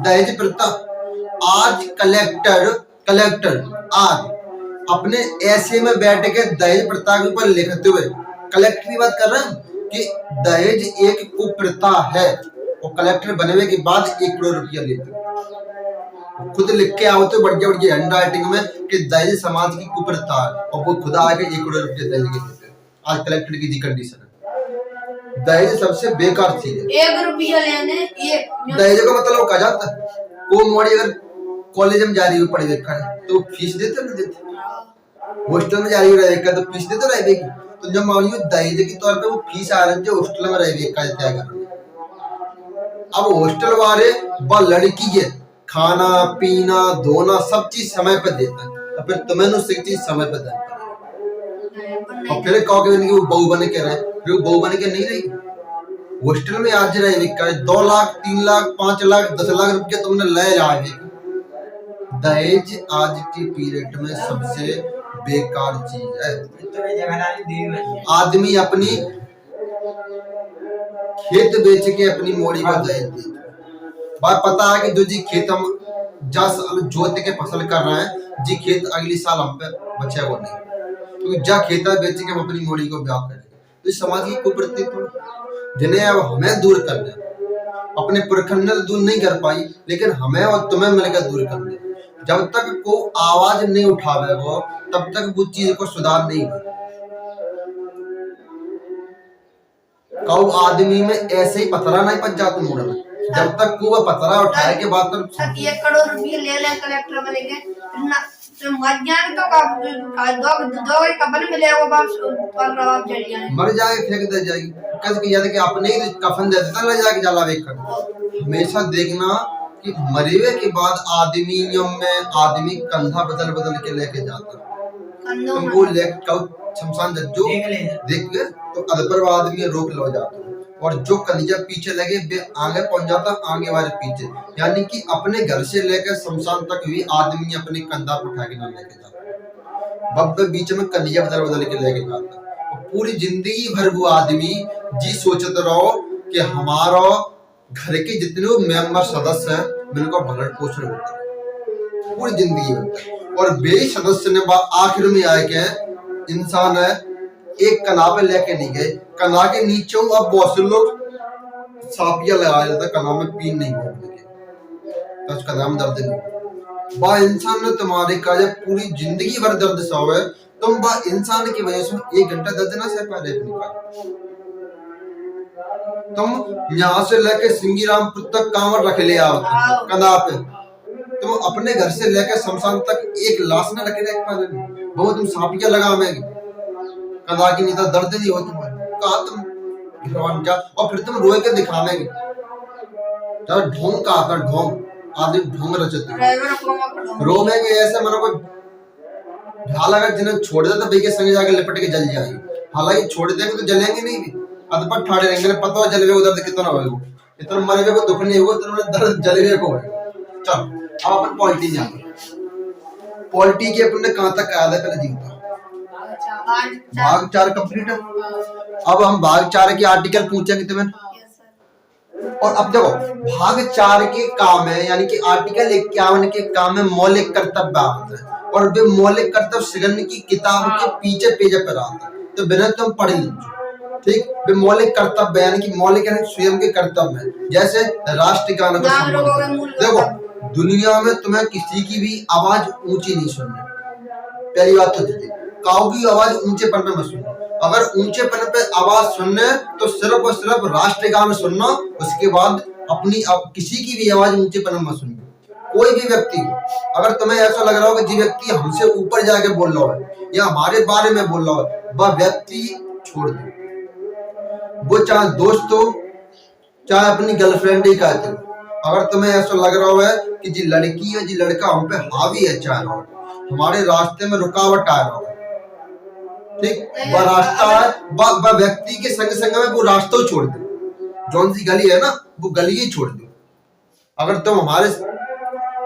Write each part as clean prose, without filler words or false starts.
दहेज प्रथा। आज कलेक्टर आज अपने ऐसे में बैठ के दहेज प्रथा के ऊपर लिखते हुए कलेक्टर की बात कर रहे हैं कि दहेज एक कुप्रथा है, और कलेक्टर बनने के बाद 1 करोड़ रुपया लेते हैं। खुद लिख के आओ तो बढ़िया बढ़िया हैंड राइटिंग में कि दहेज समाज की कुप्रथा है, और वो खुद आके 1 करोड़ रुपया दहेज के देते हैं। आज कलेक्टर की जी कंडीशन है। दहेज सबसे बेकार चीज है। 1 रुपया लेने दहेज का मतलब कहा जाता है वो मोड़ी अगर कॉलेज में जा रही हो पढ़े लिखा है तो फीस देते ना देते, हॉस्टल में जा रही रहेगा तो फीस देते रहेगी। तो जब मान लो दहेज के तौर पे वो फीस आ रही है जो हॉस्टल में रहेगा क्या करेंगे। अब हॉस्टल वाले व लड़की के खाना पीना धोना सब चीज समय पर देता है, तो फिर तुम्हें उससे चीज समय पर देता है। और फिर कहोगे वो बहू बने के रहे, फिर वो बहू बने के नहीं रहेगी। हॉस्टल में आज रहेगी 2 लाख 3 लाख 5 लाख 10 लाख रुपया तुमने ले जाएगी। दहेज आज की पीरियड में सबसे बेकार चीज है। आदमी अपनी खेत बेच के अपनी मोड़ी पर दहेज देता है। बात पता है कि जो जी खेत हम 10 साल जोत के फसल कर रहे हैं जी खेत अगली साल हम पे बचा को नहीं, क्योंकि जा खेता बेच के हम अपनी मोड़ी को ब्याह करेंगे। तो इस समाज की कुप्रथा तो जिन्हें अब हमें दूर करना, अपने पुरखन ने दूर नहीं कर पाई लेकिन हमें और तुम्हें मिलकर दूर करना। जब तक को आवाज नहीं उठावेगा तब तक वो चीज को सुधार नहीं होगा। कौ आदमी में ऐसे ही पथरा नहीं पच जाता मुड़ में, जब तक को वह पथरा उठाए के बाद तक 1 करोड़ रुपया ले ले कलेक्टर बने के तो मर जाए तो दो कफन मिले वो बाप चल जाए, मर जाए फेंक दे जाएगी। कस की याद कि अपने ही कफन दे देता ले जाके जाला वेख कर। हमेशा देखना कि मरे हुए के बाद आदमी कंधा बदल बदल के लेके जाता है। तुम वो लेके शमशान जो देख गए तो अदपर आदमी रोक लो जाता है, और जो कलिजा पीछे लगे वे आगे पहुंच जाता, आगे वाले पीछे। यानी कि अपने घर से लेकर शमशान तक भी आदमी अपने कंधा पर उठा के ना लेके जाता, बब्बे बीच में कलिजा बदल बदल के लेके जाता। और पूरी जिंदगी भर वो आदमी जी सोचते रहो कि हमारा घर के जितने मेंबर सदस्य हैं उनको भरण पोषण होता है पूरी जिंदगी में। और वे सदस्य ने आखिर में आए के इंसान है एक कला पे लेके नहीं गए, कला के नीचे अब बहुत से लोग सापिया लगाया जाता, कला में पीन नहीं हुआ तो उसका नाम दर्द नहीं। बा इंसान ने तुम्हारे का जब पूरी जिंदगी भर दर्द सहे, तुम बा इंसान की वजह से 1 घंटा दर्द ना सह पा रहे अपनी का। तुम यहाँ से लेके सिंगीरामपुर तक कांवर रख ले आओ कंधा पे, तुम अपने घर से लेकर शमशान तक एक लाश न रखे रख पा रहे, वो तुम सापिया लगाओगे कंधा की नहीं तो दर्द नहीं हो तुम्हारे कहा तुम भगवान जा, और फिर तुम रोए के दिखावेंगे जब ढोंग का आता ढोंग आदमी ढोंग रचते रोवेंगे ऐसे मनो को ढाल अगर जिन्हें छोड़ दे तो बेके संग जाके लिपट के जल जाएगी। हालांकि छोड़ देंगे तो जलेंगे नहीं भी अदपर ठाड़े रहेंगे, पता जलवे को दर्द कितना होगा, इतना मरे को दुख नहीं होगा इतना दर्द जलवे को है। चल अब अपन पॉलिटी जाते, पॉलिटी के अपन ने कहां तक आया था पहले जीता भाग 4 कंप्लीट है। अब हम भाग 4 के आर्टिकल पूछेंगे तुम्हें, और अब देखो भाग 4 के काम है यानी कि आर्टिकल 51 के काम है मौलिक कर्तव्य आता है, और वे मौलिक कर्तव्य सिगन की किताब के पीछे पेज पर आता है, तो बिना तुम पढ़ लीजिए ठीक। वे मौलिक कर्तव्य यानी कि मौलिक यानी स्वयं के कर्तव्य है, जैसे राष्ट्रगान को सम्मान। देखो दुनिया में तुम्हें किसी की भी आवाज ऊंची नहीं सुननी, पहली बात तो काऊ की आवाज ऊंचे पन पे मत सुनना, अगर ऊंचे पन पे आवाज सुनने तो सिर्फ और सिर्फ राष्ट्रगान सुनना, उसके बाद अपनी किसी की भी आवाज ऊंचे पन मत सुनना। कोई भी व्यक्ति अगर तुम्हें ऐसा लग रहा हो कि जी व्यक्ति हमसे ऊपर जाके बोल रहा है या हमारे बारे में बोल रहा है, वह व्यक्ति छोड़ दो, वो चाहे दोस्त हो चाहे अपनी गर्लफ्रेंड ही कहते हो। अगर तुम्हें ऐसा लग रहा है कि जी लड़की है जी लड़का हम पे हावी है, चाहे हमारे रास्ते में रुकावट आ रहा है ठीक, वह रास्ता है वह व्यक्ति के संग संग में वो रास्ता छोड़ दो, जौन सी गली है ना वो गली ही छोड़ दो। अगर तुम हमारे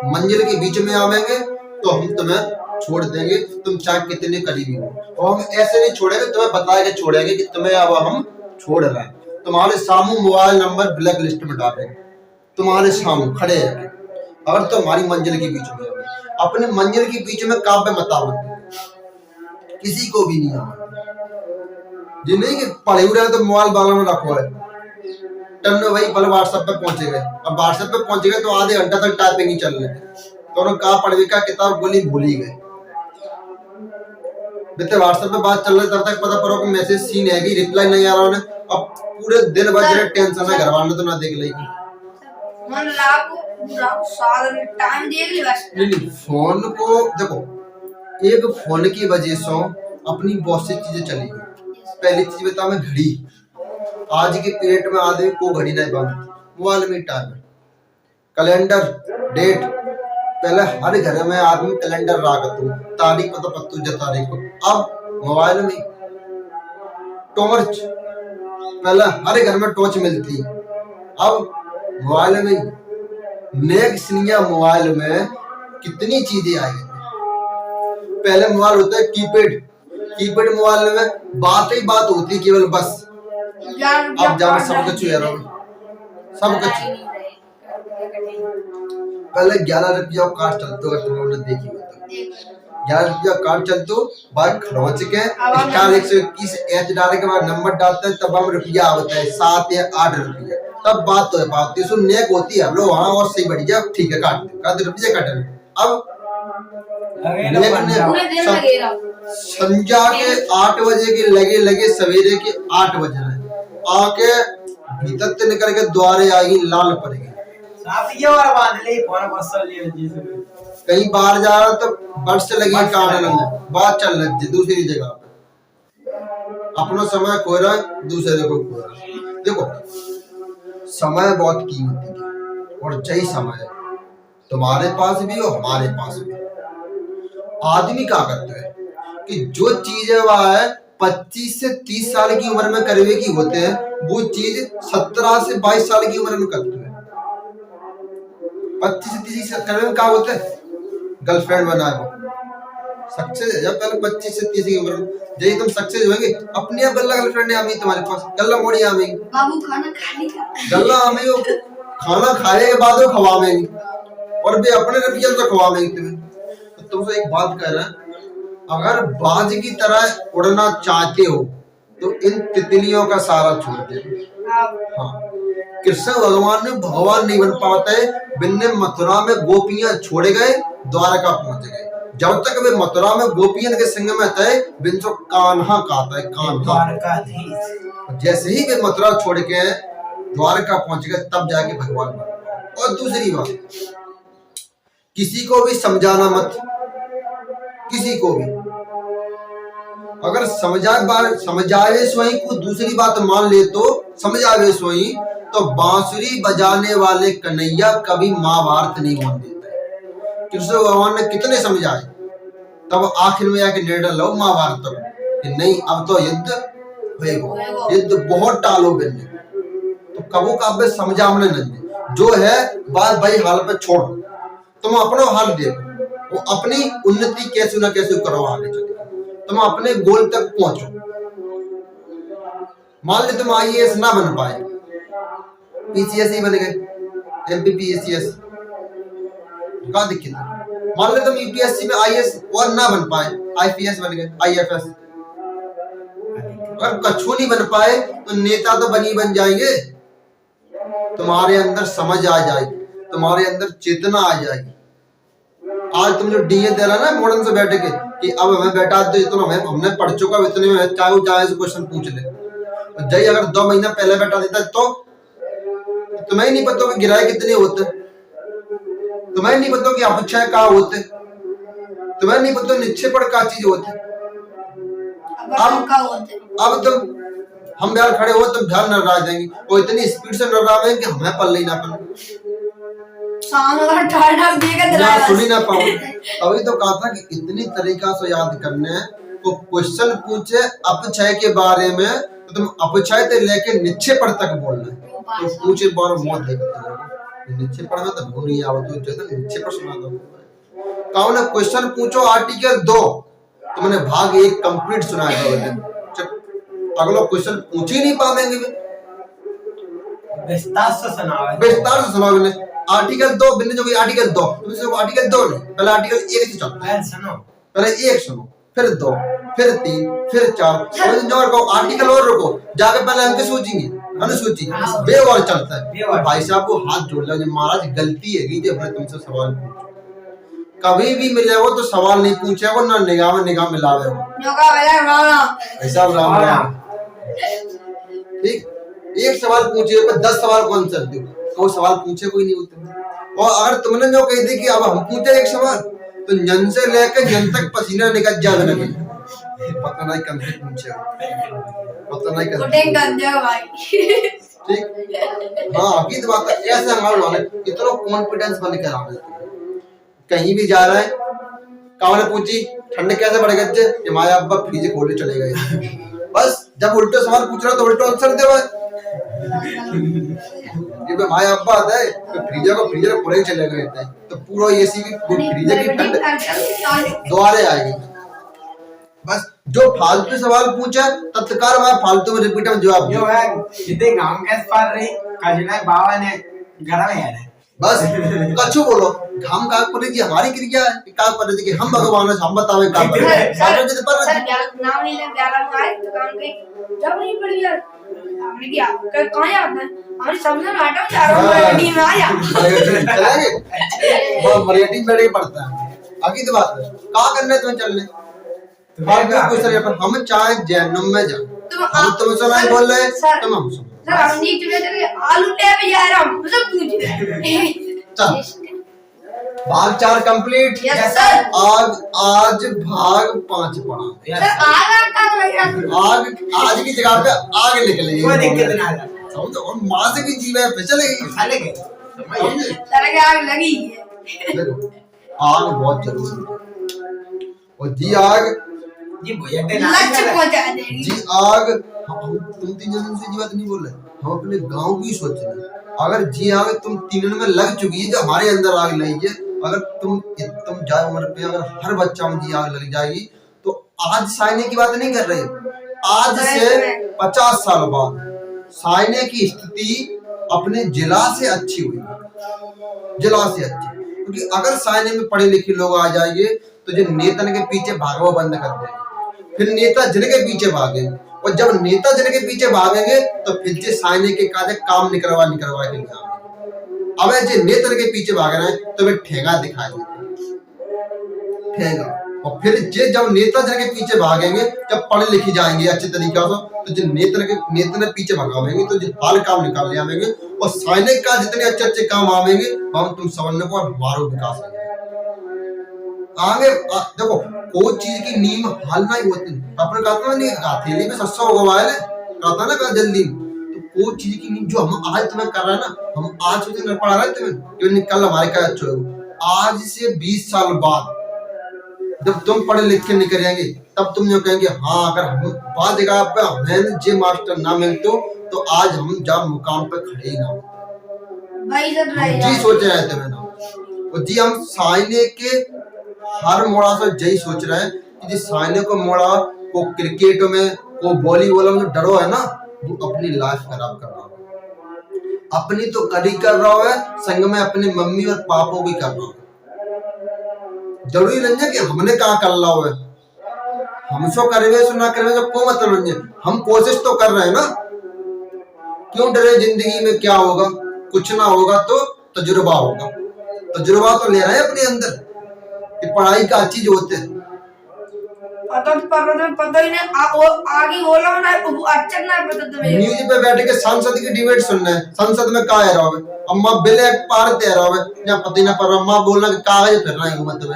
मंजिल के बीच में आवेंगे तो हम तुम्हें छोड़ देंगे, तुम चाहे कितने करीबी हो, और हम ऐसे नहीं छोड़ेंगे तुम्हें बता के छोड़ेंगे कि तुम्हें अब हम छोड़ रहे हैं। तुम्हारे सामू मोबाइल नंबर ब्लैक लिस्ट में डालेंगे, तुम्हारे सामू खड़े हैं और तो हमारी मंजिल के बीच में है। अपने मंजिल के बीच में काव्य मतावत किसी को भी नहीं आवा जी, नहीं कि पढ़े हुए तो मोबाइल बाल में रखो है टन वही पल व्हाट्सएप पे पहुंचे गए। अब व्हाट्सएप पे पहुंचे गए तो आधे घंटा तक टाइपिंग ही चल रही थी, तो उन्होंने कहा पढ़वे का किताब बोली भूल ही गए। व्हाट्सएप पे बात चल रही तब तक पता पड़ो कि मैसेज सीन है कि रिप्लाई नहीं आ रहा उन्हें। अब पूरे दिन भर जरा टेंशन है, घर वाले तो ना देख लेगी। मन लाख साल टाइम देख ली बस। नहीं फोन को देखो, एक फोन की वजह से अपनी बहुत सी चीजें चली गई। पहली चीज बता मैं घड़ी, आज के पीरियड में आदमी को घड़ी नहीं बांधती, मोबाइल में टाइम है। कैलेंडर डेट, पहले हर घर में आदमी कैलेंडर रखता तारीख पता पत्तू जो तारीख को, अब मोबाइल में टॉर्च, पहले हर घर में टॉर्च मिलती, अब मोबाइल में नेक्स्ट मोबाइल में कितनी चीजें आई हैं। पहले मोबाइल होता है कीपैड, कीपैड मोबाइल में बात ही बात होती केवल बस। अब जाओ सब कुछ सब कुछ। पहले 11 रुपया कार्ड चलते हो, तुमने देखी हो 11 रुपया कार्ड चलते हो, बाद खरोच के स्टार 121 एच डालने के बाद नंबर डालते हैं, तब हम रुपया होता है 7 या 8 रुपया, तब बात तो है बात तो नेक होती है। लो वहाँ और सही बढ़िया ठीक है काट रुपये काट। अब संजा के 8 बजे के लगे सवेरे के 8 बजे आके भीतर से निकल के द्वारे आई लाल पड़ गई। कहीं बाहर जा रहा तो बस से लगी कान में बात चल रही थी दूसरी जगह पे, अपना समय खो रहा है दूसरे को खो रहा है। देखो समय बहुत कीमती है और सही समय है तुम्हारे पास भी और हमारे पास भी। आदमी क्या करता है कि जो चीज है वह है 25 से 30 साल की उम्र में करवे की होते हैं, वो चीज 17 से 22 साल की उम्र में करते हैं। 25 से 30 करवे में क्या होता है, गर्लफ्रेंड बनाए सक्सेस है। जब पहले 25 से 30 की उम्र में यही तुम सक्सेस होंगे, अपने आप गल्ला गर्लफ्रेंड है तुम्हारे पास, गल्ला मोड़ी आवेगी बाबू खाना खा लेगा, गल्ला आवेगी, खाना खाने के बाद वो खवावेंगी और भी अपने रुपये से खवावेंगी तुम्हें। तो तुमसे एक बात कह रहा है, अगर बाज की तरह उड़ना चाहते हो तो इन तितलियों का सारा छोड़ दे। हाँ, कृष्ण भगवान ने भगवान नहीं बन पाते, बिन्ने मथुरा में गोपियां छोड़े गए, द्वारका पहुंच गए। जब तक वे मथुरा में गोपियन के संग में थे, बिन कान्हा कहता है कान्हा। जैसे ही वे मथुरा छोड़ के द्वारका पहुंच गए, तब जाके भगवान बन पाए। और दूसरी बात, किसी को भी समझाना मत, किसी को भी अगर समझावे सोई को दूसरी बात मान ले तो समझावे सोई, तो बांसुरी बजाने वाले कन्हैया कभी महाभारत नहीं मान देता है। कृष्ण भगवान ने कितने समझाए, तब आखिर में आके निर्णय लो महाभारत तक कि नहीं अब तो युद्ध होएगा, युद्ध बहुत टालो बिन्ने। तो कबू काव्य समझावने नहीं, जो है बात भाई हाल पे छोड़, तुम अपना हाल देखो, वो अपनी उन्नति कैसे ना कैसे करो, आगे चलो तुम अपने गोल तक पहुंचो। मान लो तुम IAS ना बन पाए, PCS ही बन गए, MPPCS क्या दिक्कत है। मान लो तुम UPSC में IAS और ना बन पाए, IPS बन गए, IFS। अगर कछु नहीं बन पाए तो नेता तो बन जाएंगे। तुम्हारे अंदर समझ आ जाएगी, तुम्हारे अंदर चेतना आ जाएगी। आज तुम जो DA दे रहा ना मॉडर्न से बैठ के कि अब हमें बैठा दो, इतना हमने पढ़ चुका, इतने में चाहे से क्वेश्चन पूछ ले। जय अगर 2 महीना पहले बैठा देता तो तुम्हें नहीं पता कि गिराए कितने होते, तुम्हें नहीं पता कि अपक्षय क्या होते, तुम्हें नहीं पता निक्षेपण क्या चीज होते। अब तुम हम बिहार खड़े हो तुम ध्यान न रह जाएंगे, वो इतनी स्पीड से न रहा कि हमें पल नहीं ना पल सुनी ना पाओ। अभी तो कहा था कि इतनी तरीका से याद करने को क्वेश्चन पूछे अपक्षय के बारे में, तो तुम अपक्षय से लेके निक्षेपण तक बोलना है। तो पूछे बार मौत देखते निक्षेपण में तो भूल नहीं आवत तो निक्षेपण सुना दो। कौन है क्वेश्चन पूछो आर्टिकल 2, तुमने भाग 1 कंप्लीट सुनाया, अगला क्वेश्चन पूछ ही नहीं पाएंगे, विस्तार से सुनाओगे। आर्टिकल 2 बिन्ने जो आर्टिकल 2 तुम आर्टिकल 2 नहीं, पहले आर्टिकल 1 से चलता है। सुनो पहले 1 सुनो, फिर 2, फिर 3, फिर 4 जो को आर्टिकल और रुको जाके पहले अंक सोचेंगे अनुसूची बे और चलता है। तो भाई साहब को हाथ जोड़ लो महाराज गलती है कि अपने तुमसे सवाल पूछो, कभी भी मिले हो तो सवाल नहीं पूछे हो ना निगाह में निगाह मिलावे हो ऐसा राम राम। ठीक, एक सवाल पूछे पर 10 सवाल को आंसर दो, कोई सवाल पूछे कोई नहीं होता। और अगर तुमने जो कह दी कि अब हम पूछे एक सवाल तो जन से लेकर जन तक पसीना निकल जाने लगे, पता नहीं कब से पूछे पता नहीं कब ठीक। हाँ हकीकत बात है, ऐसे हमारे वाले इतना कॉन्फिडेंस बन कर आ रहे कहीं भी जा रहा है। कावा ने पूछी ठंडे कैसे बढ़ गए कि माया अब्बा फ्रिज खोले चले गए, बस जब उल्टे सवाल पूछ रहा तो उल्टा आंसर दे ये माया अब्बा आता है तो फ्रीजर को पूरे चले गए थे तो पूरा एसी की फ्रीजर की ठंड दोबारा आएगी। बस जो फालतू सवाल पूछा तत्काल मैं फालतू में रिपीट में जवाब जो है सीधे गांव कैसे पार रही कजना बाबा ने घर में है बस कछु बोलो हम का पर जी हमारी क्रिया है का पर जी हम भगवान हम बतावे का पर सारे जी पर सर नाम नहीं ले 11 में आए तो काम के जब नहीं पड़ी यार हमने क्या कहां आता है हमारी समझ में आटा जा रहा है मराठी में आया वो मराठी में बैठ पड़ता है। आगे तो बात है का करने तुम चलने कोई सर हम चाहे जहन्नुम में जा तुम सुनाई बोल रहे तुम हम सुन सर हम नहीं चले आलू ले भी जा रहा हूं सब पूछ रहे भाग 4 कंप्लीट। Yes sir. आज भाग 5 पढ़ा सर आग आज की जगह पे आग निकलेगी कोई दिक्कत ना आ समझो और मां से भी जीव है चलेगी साले के सर के आग लगी है देखो आग बहुत जरूरी है और जी आग जी भैया के लक्ष्य पहुंचा देगी जी आग हम तुम 3 जन से जी बात नहीं बोल रहे हम अपने गांव की सोच रहे हैं। अगर जी आग तुम 3 में लग चुकी है जो हमारे अंदर आग लगी है अगर तुम जाए उम्र पे अगर हर बच्चा में जी आग लग जाएगी तो आज साइने की बात नहीं कर रहे आज से 50 साल बाद साइने की स्थिति अपने जिला से अच्छी हुई जिला से अच्छी क्योंकि अगर साइने में पढ़े लिखे लोग आ जाएंगे तो जो नेतन के पीछे भागवा बंद कर देंगे फिर नेता जन के पीछे भागेंगे और जब नेता जन के पीछे भागेंगे तो फिर से साइने के काम निकलवा के लिए अब जो नेता के पीछे भाग रहे हैं तो वे ठेंगा दिखाई ठेंगा और फिर जब नेता जन के पीछे भागेंगे जब पढ़े लिखे जाएंगे अच्छे तरीके से तो जो नेता ने पीछे भगावेंगे तो जो हाल काम निकाल ले आवेंगे और सैनिक का जितने अच्छे अच्छे काम आवेंगे हम तुम समझने को और हमारा विकास आगे देखो कोई चीज की नींव हाल नहीं होती अपने कहते नहीं हथेली में सस्ता होगा वाले कहता ना कहा जल्दी तो कोई चीज की नींव जो हम आज तुम्हें कर रहे हैं ना हम आज से दिन पढ़ा रहे तुम्हें क्यों कल हमारे का अच्छा होगा आज से 20 साल बाद जब तुम पढ़े लिख के निकलेंगे तब तुम जो कहेंगे हाँ अगर हम बाद जगह पे हमें जे मास्टर ना मिलते तो आज हम जब मुकाम पे खड़े ही ना जी सोच रहे थे मैंने और जी हम साइने के हर मोड़ा से यही सोच रहे हैं कि साइने को मोड़ा को क्रिकेट में को वॉलीबॉल में डरो है ना वो अपनी लाइफ खराब कर रहा है अपनी तो करी कर रहा है संग में अपनी मम्मी और पापा भी कर रहा है जरूरी नहीं है कि हमने कहा कर रहा है हमसो करवे सो ना करवे तो कोई मतलब नहीं है हम कोशिश तो कर रहे हैं ना क्यों डरे जिंदगी में क्या होगा कुछ ना होगा तो तजुर्बा होगा तजुर्बा तो ले रहे हैं अपने अंदर कि पढ़ाई का चीज होते हैं पता ही नहीं आगे बोला ना अच्छा ना पता तुम्हें न्यूज पे बैठ के संसद की डिबेट सुनना है संसद में का है रहा अम्मा बिल एक पार दे रहा है ना पता ना पर अम्मा बोलना कि कागज फिर रहा है मतलब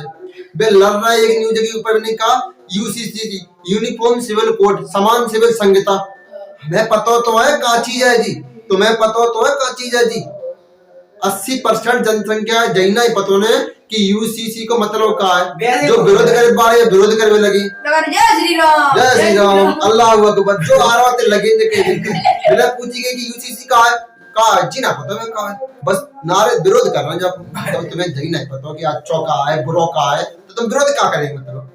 बिल लड़ रहा है एक न्यूज के ऊपर नहीं कहा यूसीसी की यूनिफॉर्म सिविल कोड समान सिविल संहिता हमें पता तो है का चीज है जी तुम्हें पता तो है का चीज है जी 80% जनसंख्या जैना ही पता ने कि यूसीसी को मतलब का है जो विरोध करे बारे विरोध करने लगी जय श्री राम अल्लाह अकबर जो आ रहा थे लगे बिना पूछी गई कि यूसीसी का है जी ना पता है का है बस नारे विरोध कर रहे हैं जब तुम्हें जही नहीं पता कि अच्छा का है बुरा का है तो तुम विरोध क्या करेंगे मतलब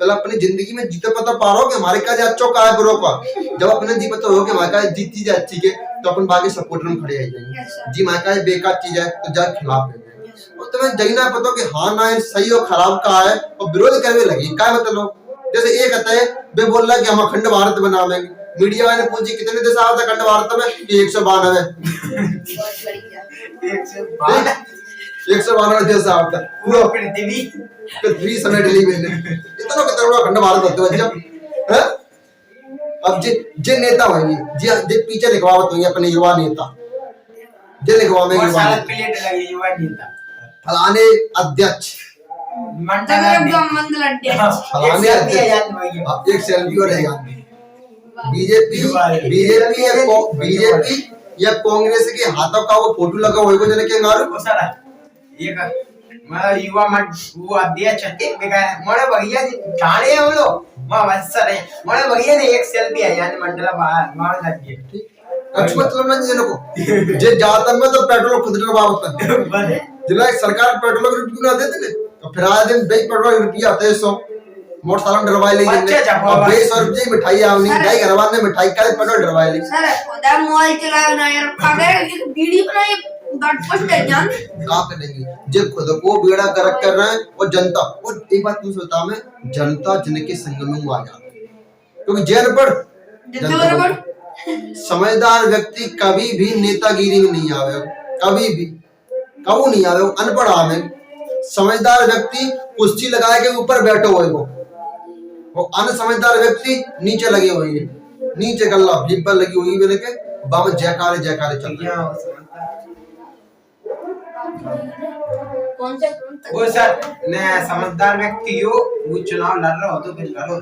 पहले अपनी जिंदगी में जीते पता पा रहे हो कि हमारे का अच्छा का है बुरा का जब अपने जी पता हो कि हमारे का जीत चीज अच्छी के तो अपन बाकी सपोर्टर में खड़े आ Yes, जाएंगे sir. जी मैं कहा बेकार चीज है तो जा खिलाफ है Yes, sir. और तुम्हें जगना पता कि हाँ ना है सही और खराब का है और विरोध करने लगी क्या मतलब जैसे एक कहता है वे बोल रहा है कि हम अखंड भारत बनावेंगे मीडिया वाले पूछे कितने देश आया था अखंड भारत में 192 बहुत बढ़िया 192 देश आया था पूरा पृथ्वी पृथ्वी समेट ली मैंने इतना कितना बड़ा अखंड भारत होते बच्चा हैं अब जे नेता होंगे जे पीछे लिखवावत होंगे अपने युवा नेता जे लिखवावे और युवा सारा नेता प्लेट लगी युवा नेता फलाने अध्यक्ष मंडल अध्यक्ष फलाने अध्यक्ष एक सेल्फी और रहेगा बीजेपी या कांग्रेस के हाथों का वो फोटो लगा हुआ है जने के गारू वो सारा एक मतलब युवा मत वो अध्यक्ष एक बेकार मोड़े भैया जी ठाणे हम लोग वहां वत्सर है मोड़े भैया ने एक सेल्फी है यानी मंडला मार लग गई अच्छा मतलब ना जने को जे जाता में तो पेट्रोल खुद डरवावत है जिला सरकार पेट्रोल के रुपये ना देते ने तो फिर आए दिन बेच पेट्रोल रुपया आते हैं 100 मोटरसाइकिल डरवाई ले और 200 रुपये मिठाई आवनी नहीं घरवाने मिठाई का पेट्रोल डरवाई ले सर खुदा मोबाइल चलाओ ना यार अगर वीडियो बनाए बट पोस्ट है जान क्या करेंगे जे खुद को बेड़ा गर्क कर रहे हैं और जनता और एक बात तुम बता मैं जनता जिनके संग में आ जाती है क्योंकि जेल पर समझदार व्यक्ति कभी भी नेतागिरी में नहीं आवे कभी भी कबू नहीं आवे अनपढ़ आवे समझदार व्यक्ति कुर्सी लगाए के ऊपर बैठो हुए वो अनसमझदार व्यक्ति नीचे लगे हुए हैं नीचे गल्ला भीप पर लगी हुई बोले के बाबा जयकारे जयकारे चल रहे हैं कौन से वो सर ने समझदार व्यक्ति हो वो चुनाव लड़ रहा हो तो फिर लड़ो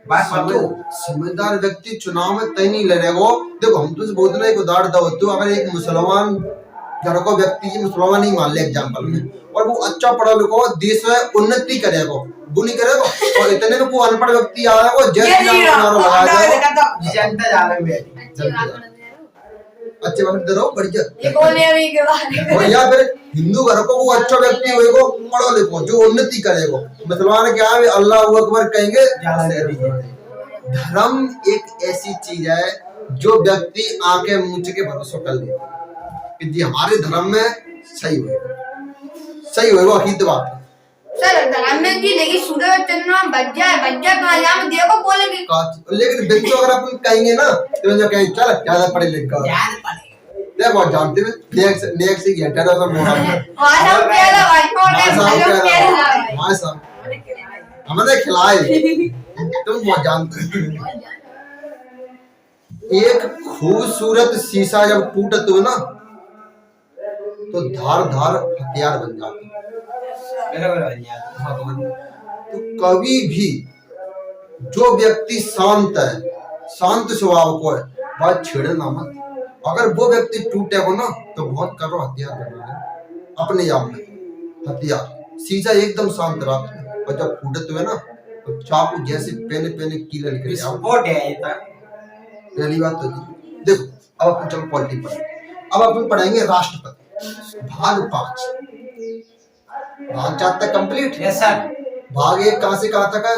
बात बताओ समझदार व्यक्ति चुनाव में तय नहीं लड़ेगा देखो हम तो बहुत ना एक उदाहरण दो अगर एक मुसलमान घर को व्यक्ति की मुसलमान नहीं मान ले एग्जाम्पल में और वो अच्छा पढ़ा लिखा देश में उन्नति करेगा वो नहीं करेगा और इतने में वो अनपढ़ व्यक्ति आ रहा है वो जनता जा रही है अच्छे वक्त दे रहा हूँ बढ़िया ये बोले अभी के बारे और या फिर हिंदू घर को वो अच्छा व्यक्ति होएगा पढ़ो लिखो जो उन्नति करेगा मुसलमान क्या है अल्लाह अकबर कहेंगे धर्म एक ऐसी चीज है जो व्यक्ति आंखें मूंछ के भरोसा कर लेता कि जी हमारे धर्म में सही होएगा अकीद बात सर धर्म में की लेकिन सूरज चंद्रमा बज्जा कहां यहां देखो बोलेंगे लेकिन बच्चों अगर अपन कहेंगे ना तो जो कहें चल ज्यादा पढ़े लिखा ज्ञान पड़े ये बहुत जानते हैं नेक्स्ट ही घंटा तो सब मोड़ा वाला प्याला भाई मां साहब हमने खिलाए तुम बहुत जानते हो एक खूबसूरत शीशा जब टूटत हो ना तो धार धार हथियार बन जाते तो कभी भी जो व्यक्ति शांत है शांत स्वभाव को है बात छेड़ना मत अगर वो व्यक्ति टूटे हो ना तो बहुत करो हथियार बना अपने आप में हथियार शीशा एकदम शांत रहा और जब फूटते हुए ना तो चाकू जैसे पेने पेने कीले निकल पहली बात तो देखो अब अपन चलो पॉलिटी पढ़े अब अपन पढ़ेंगे राष्ट्रपति भाग 5 भाग 4 तक कंप्लीट यस सर भाग 1 कहां से कहां तक है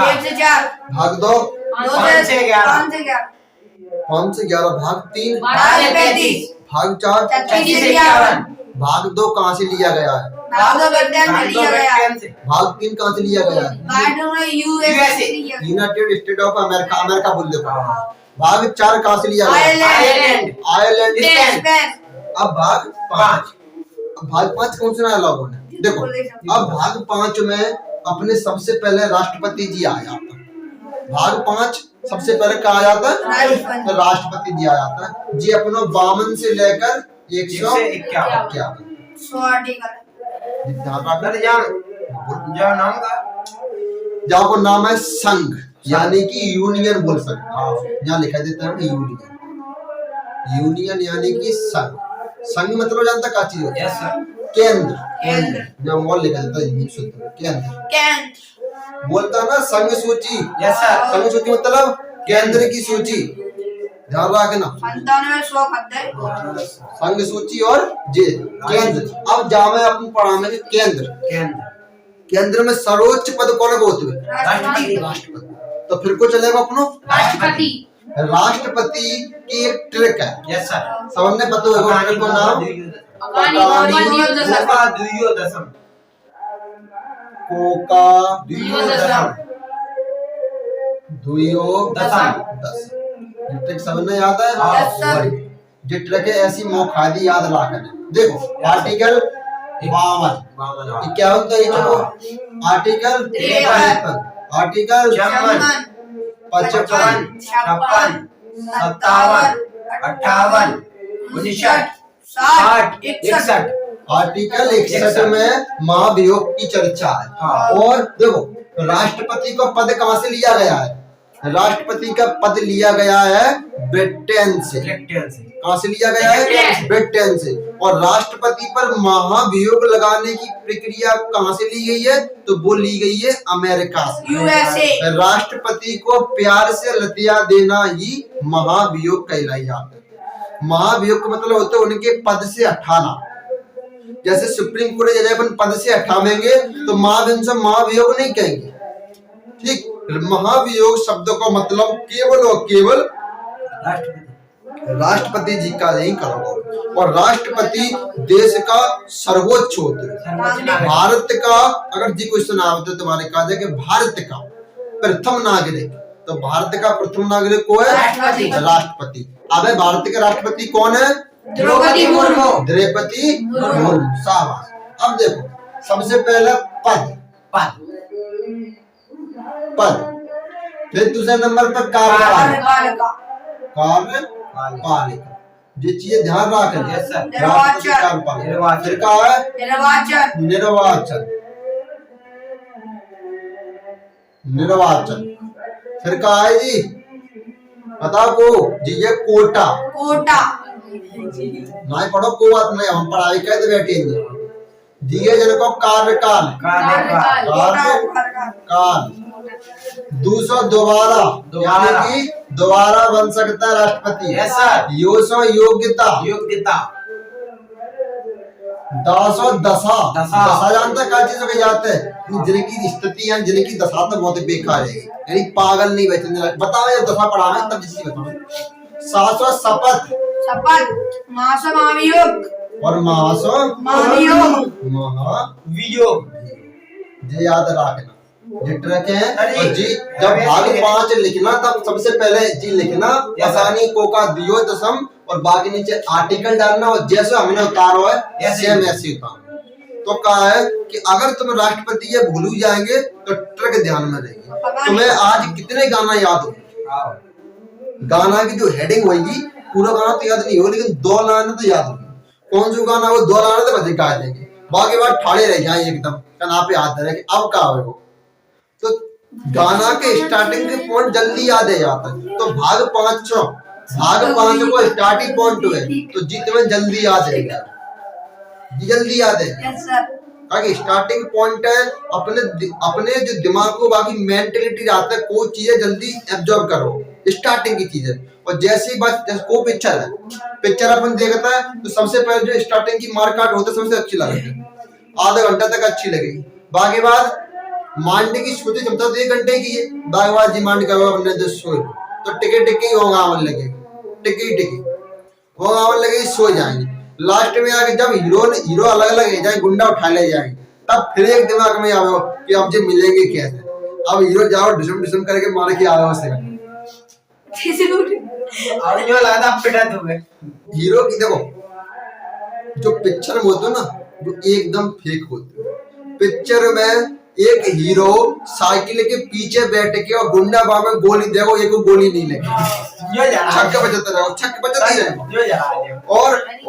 1 से 4 भाग 2 5 से 11 5 से 11 भाग 3 12 से 35 भाग 4 36 से 51 भाग 2 कहां से लिया गया है भाग 2 विज्ञान से लिया गया है भाग 3 कहां से लिया गया है भाग 2 USA United state of America America बोल दो भाग 4 कहां से लिया गया आयरलैंड अब भाग 5 भाग 5 कौन से ना लोगों ने देखो अब भाग 5 में अपने सबसे पहले राष्ट्रपति जी आया था भाग 5 सबसे पहले कहा जाता है तो राष्ट्रपति जी आया था जी अपना 52 से लेकर 151 जहाँ को नाम है संघ यानी कि यूनियन बोल सकते यहाँ लिखा देता है यूनियन यानी कि संघ संघ मतलब जानता क्या चीज होती है केंद्र जब मोल लिखा देता है इंग्लिश में केंद्र बोलता ना संघ सूची संघ सूची मतलब केंद्र की सूची ध्यान रखना 95 संघ सूची और जे केंद्र अब जहाँ में अपन पढ़ा केंद्र में सर्वोच्च पद कौन को होते हुए राष्ट्रपति तो फिर को चलेगा अपनो राष्ट्रपति की एक ट्रिक है, यस सर। सबने पता होगा ट्रिक को नाम दुर्योधसम कोका दुर्योधसम दुर्योधसम। ये ट्रिक सबने याद है? Yes, sir. बड़ी। ये ट्रिक है ऐसी मौखादी याद ला कर देखो। आर्टिकल 52 ये क्या होता है? चलो आर्टिकल 53, आर्टिकल 54, 55, 56, 57, 58, 59, 60, 61। आर्टिकल 61 में महाभियोग की चर्चा है। हाँ। और देखो राष्ट्रपति को पद कहाँ से लिया गया है? राष्ट्रपति का पद लिया गया है ब्रिटेन से। कहाँ से लिया गया है? ब्रिटेन से। और राष्ट्रपति पर महाभियोग लगाने की प्रक्रिया कहाँ से ली गई है? तो वो ली गई है अमेरिका से, USA। राष्ट्रपति को प्यार से लतिया देना ही महाभियोग कहलाई जाता है। महाभियोग का मतलब होता है उनके पद से हटाना। जैसे सुप्रीम कोर्ट जज अपन पद से हटावेंगे तो महाभियोग नहीं कहेंगे, ठीक। महाभियोग शब्द का मतलब केवल और केवल राष्ट्रपति जी का नहीं करोगे। और राष्ट्रपति देश का सर्वोच्च होते हैं। भारत का अगर जी क्वेश्चन आवते तुम्हारे कहा जाए कि भारत का प्रथम नागरिक, तो भारत का प्रथम नागरिक कौन है? राष्ट्रपति। अब भारत के राष्ट्रपति कौन है? द्रौपदी मुर्मू। द्रौपदी मुर्मू। शाबाश। अब देखो सबसे पहले पद, पद, फिर दूसरे नंबर पर कार्यपालिका, कार्यपालिका। ये चीजें ध्यान रखें। Yes sir. राष्ट्रपति कार्यपालिका। फिर क्या है? निर्वाचन, निर्वाचन। फिर क्या है जी? बताओ को जी? ये कोटा, नहीं पढ़ो को बात नहीं, हम पढ़ाई कहते बैठेंगे। दिए जिनको कार्यकाल, काल। दूसरा दोबारा, यानी कि दोबारा बन सकता है राष्ट्रपति। Yes sir. योसो योग्यता, दासो दशा। दशा जानता है क्या चीज को जाते हैं? जिनकी स्थिति है, जिनकी दशा तो बहुत बेकार है, यानी पागल नहीं बैठे। बताओ ये दशा पढ़ाना तब जिसकी बताओ। सासो शपथ, महासो महाभियोग और महासो महाभियोग। महाभियोग। ये याद रखना। ये ट्रिक है। अरे, और जी जब भाग 5 लिखना तब सबसे पहले जी लिखना आसानी कोका दियो दसम और बाकी नीचे आर्टिकल डालना और जैसे हमने उतारा है सेम ऐसे उतारना। तो कहा है कि अगर तुम राष्ट्रपति ये भूल जाएंगे तो ट्रिक ध्यान में रहेगी। तुम्हें आज कितने गाना याद होंगे? गाना की जो हेडिंग होगी पूरा गाना तो याद नहीं हो, लेकिन 2 लाइन तो याद होगी। कौन सा गाना वो 2 लाइन तो बजे गा देंगे, बाकी बात ठाड़े रह जाए एकदम कना पे हाथ धरे अब का हो। तो गाना के स्टार्टिंग के पॉइंट जल्दी याद है जाता है। तो भाग 5 को स्टार्टिंग पॉइंट है तो जी तुम्हें जल्दी याद है, जल्दी याद है। ताकि स्टार्टिंग पॉइंट है अपने जो दिमाग को बाकी मेंटलिटी रहता है कोई चीजें जल्दी एब्जॉर्ब करो, स्टार्टिंग की चीजें। और जैसे ही बात जैसे को पिक्चर है, पिक्चर अपन देखता है तो सबसे पहले जो स्टार्टिंग की मार काट होता है सबसे अच्छी लगती है, आधा घंटा तक अच्छी लगेगी। बाकी बात मांडे की सोची क्षमता तो 1 घंटे की है, बाकी बात जी मांड का हमने जो सोए तो टिके होगा आवन लगे, टिके होगा आवन लगे सो जाएंगे। लास्ट में आके जब हीरो अलग अलग जाए गुंडा उठा ले जाएंगे तब फिर एक दिमाग में आओ कि अब जो मिलेंगे कैसे। अब हीरो जाओ डिसम करके मार के आओ से और जो लगा पिटा तुम्हें हीरो की। देखो जो पिक्चर में होते ना वो एकदम फेक होते। पिक्चर में एक हीरो साइकिल के पीछे बैठ के और गुंडा बाम में गोली देखो एक गोली नहीं लगी, छक्के बचते रहो।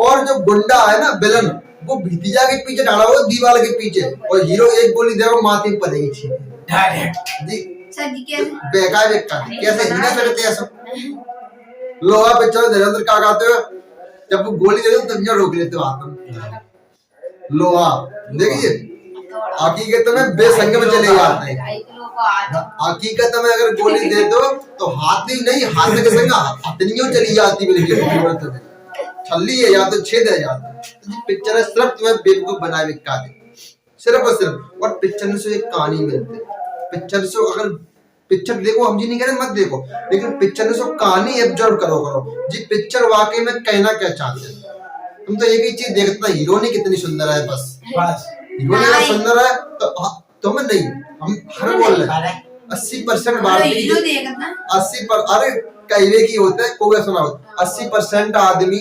और जो गुंडा है ना विलन वो भीतिजा के पीछे डाला हुआ दीवार के पीछे और हीरो एक गोली देखो माथे पर पड़ेगी डायरेक्ट जी। बेकार कैसे हिना सकते हैं सब लोहा पिक्चर धीरेन्द्र का गाते हो जब वो गोली दे दो तब रोक लेते हो हाथ लोहा। देखिए हकीकत में बेसंग में चले जाते हैं। हकीकत में अगर गोली दे दो तो हाथ ही नहीं हाथ के संग हथनियों चली जाती बिल्कुल छल्ली है या तो छेद है जाता। पिक्चर है सिर्फ तुम्हें बेवकूफ बनाए बिका दे सिर्फ और सिर्फ। और पिक्चर से एक कहानी मिलती है। पिक्चर से अगर पिक्चर देखो, हम जी नहीं कह रहे मत देखो, लेकिन पिक्चर में सब कहानी एब्जॉर्व करो जी पिक्चर वाकई में कहना क्या चाहते हैं। तुम तो एक ही चीज देखते, हीरोइनी कितनी सुंदर है, बस हीरोइनी अगर सुंदर है तो तुम्हें नहीं, हम हर बोल रहे हैं 80% भारतीय, 80 पर अरे कहवे की होता है कोई सुना होता 80% आदमी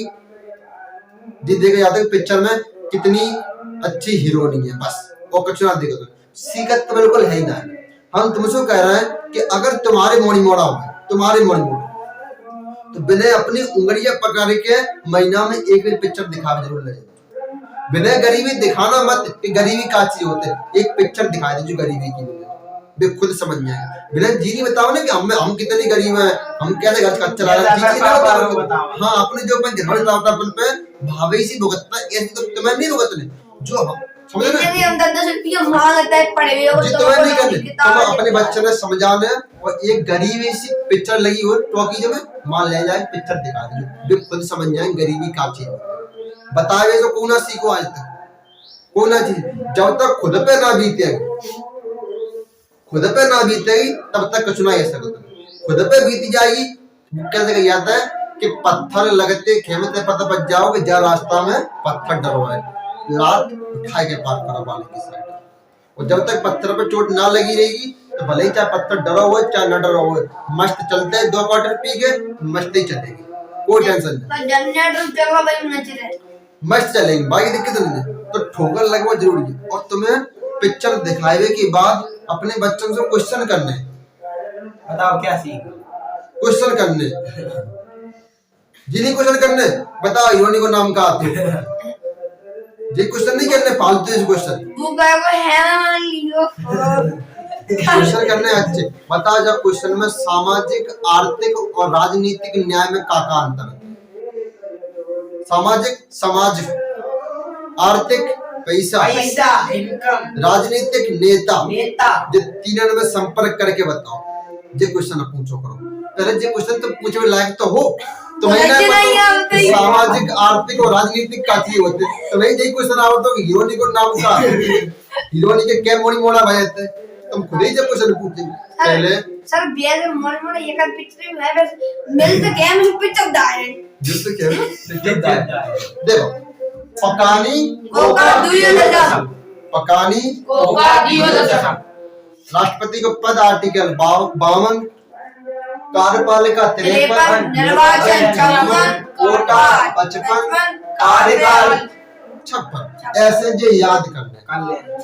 जी देखा जाता है पिक्चर में कितनी अच्छी हीरोइनी है, बस और कुछ ना देखो। तो सीखत तो बिल्कुल है ही ना। हम तुमसे कह रहे हैं कि अगर तुम्हारे मोड़ी मोड़ा हो, तुम्हारे मोड़ी मोड़ा तो बिना अपनी उंगलियां पकड़ के महीना में एक भी पिक्चर दिखा जरूर लगे। बिना गरीबी दिखाना मत कि गरीबी का चीज होते, एक पिक्चर दिखा दे जो गरीबी की होती, वे खुद समझ जाए। बिना जी नहीं बताओ ना कि हम कितनी गरीब हैं, हम कैसे घर का चला रहे हैं। हाँ, अपने जो अपन घर चलाता अपन पे भावे से भुगतना, ऐसे तो तुम्हें नहीं भुगतने जो हम समझे ना, हम 10 रुपया मांगता है पड़े हुए हो जी तुम्हें नहीं करने, तुम अपने बच्चे ने समझाने और एक गरीबी सी पिक्चर लगी हो टॉकी जब मान ले जाए पिक्चर दिखा दे वे खुद समझ जाए गरीबी का चीज बताए। तो कौन सीखो आज तक, कौन चीज जब तक खुद पे ना बीते, खुद पे ना बीतेगी तब तक कुछ ना ऐसा सकता। खुद पे बीती जाएगी कैसे कहा जाता है कि पत्थर लगते खेमे से पता बच जाओ कि जा रास्ता में पत्थर डरवाए लात उठा के पार करो वाले की साइड। और जब तक पत्थर पे चोट ना लगी रहेगी तो भले ही चाहे पत्थर डरा हुआ चाहे न डरा हुआ, मस्त चलते हैं 2 क्वार्टर पी के मस्त ही चलेगी, कोई टेंशन नहीं, मस्त चलेंगे बाकी दिक्कत नहीं। तो ठोकर लगवा जरूरी है। और तुम्हें पिक्चर दिखावे के बाद अपने बच्चों से क्वेश्चन करने, बताओ क्या सीख, क्वेश्चन करने जिन्हें क्वेश्चन करने, बताओ हीरोइनी को नाम का जी क्वेश्चन नहीं करने फालतू क्वेश्चन, क्वेश्चन करने अच्छे। बताओ जब क्वेश्चन में सामाजिक आर्थिक और राजनीतिक न्याय में का अंतर है। सामाजिक समाज, आर्थिक पैसा इनकम, राजनीतिक नेता नेता, जो तीनों में संपर्क करके बताओ। ये क्वेश्चन पूछो करो पहले, ये क्वेश्चन तो पूछने लायक तो हो, तुम्हें ना पता सामाजिक आर्थिक और राजनीतिक का चीज होते, तुम्हें यही क्वेश्चन आवत हो कि हीरोइनी को नाम का, हीरोइनी के क्या मोड़ी मोड़ा बजाते, तुम खुद ही जब क्वेश्चन पूछेंगे पहले सर बेज मोड़ मोड़ एक पिक्चर में है मिल तो क्या मुझे पिक्चर दाए जिससे क्या देखो पकानी कोका दुयो दशम, पकानी कोका दुयो दशम, राष्ट्रपति को पद आर्टिकल 52, कार्यपालिका 53, निर्वाचन 54, कोटा 55, कार्यकाल 56। ऐसे जो याद करने